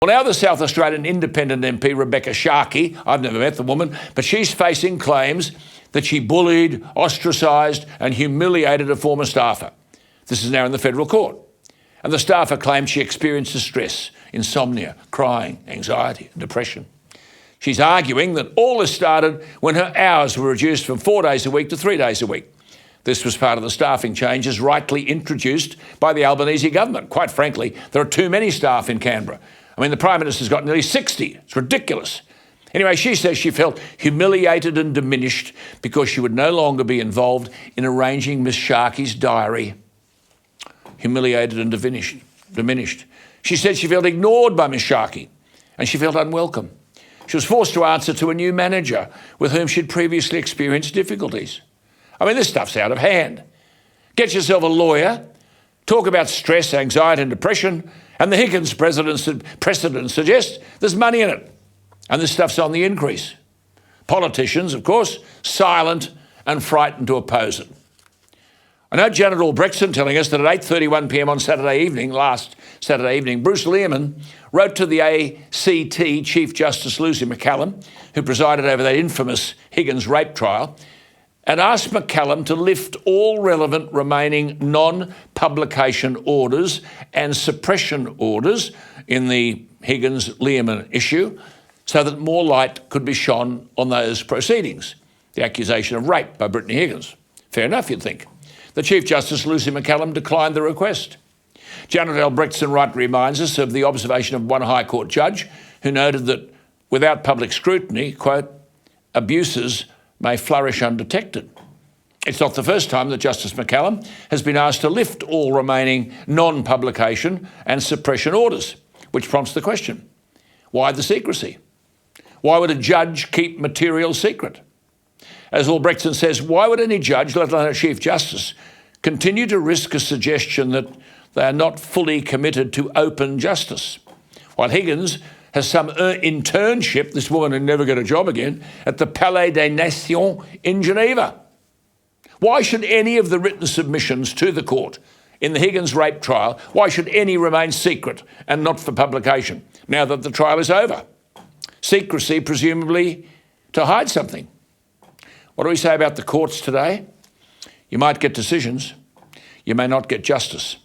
Well, now the South Australian Independent MP, Rebekha Sharkie, I've never met the woman, but she's facing claims that she bullied, ostracised and humiliated a former staffer. This is now in the federal court. And the staffer claims she experienced distress, insomnia, crying, anxiety and depression. She's arguing that all this started when her hours were reduced from 4 days a week to 3 days a week. This was part of the staffing changes rightly introduced by the Albanese government. Quite frankly, there are too many staff in Canberra. I mean, the Prime Minister's got nearly 60. It's ridiculous. Anyway, she says she felt humiliated and diminished because she would no longer be involved in arranging Miss Sharkie's diary. Humiliated and diminished. She said she felt ignored by Miss Sharkie and she felt unwelcome. She was forced to answer to a new manager with whom she'd previously experienced difficulties. I mean, this stuff's out of hand. Get yourself a lawyer, talk about stress, anxiety and depression, and the Higgins precedent suggests there's money in it. And this stuff's on the increase. Politicians, of course, silent and frightened to oppose it. I know Janet Albrechtson telling us that at 8:31 p.m. on last Saturday evening, Bruce Lehrman wrote to the AEST Chief Justice Lucy McCallum, who presided over that infamous Higgins rape trial, and asked McCallum to lift all relevant remaining non-publication orders and suppression orders in the Higgins-Lehrman issue so that more light could be shone on those proceedings, the accusation of rape by Brittany Higgins. Fair enough, you'd think. The Chief Justice, Lucy McCallum, declined the request. Janet Albrechtson rightly reminds us of the observation of one High Court judge who noted that without public scrutiny, quote, abuses may flourish undetected. It's not the first time that Justice McCallum has been asked to lift all remaining non-publication and suppression orders, which prompts the question, why the secrecy? Why would a judge keep material secret? As Albrechtson says, why would any judge, let alone a Chief Justice, continue to risk a suggestion that they are not fully committed to open justice? While Higgins has some internship, this woman will never get a job again, at the Palais des Nations in Geneva. Why should any of the written submissions to the court in the Higgins rape trial, why should any remain secret and not for publication now that the trial is over? Secrecy, presumably, to hide something. What do we say about the courts today? You might get decisions, you may not get justice.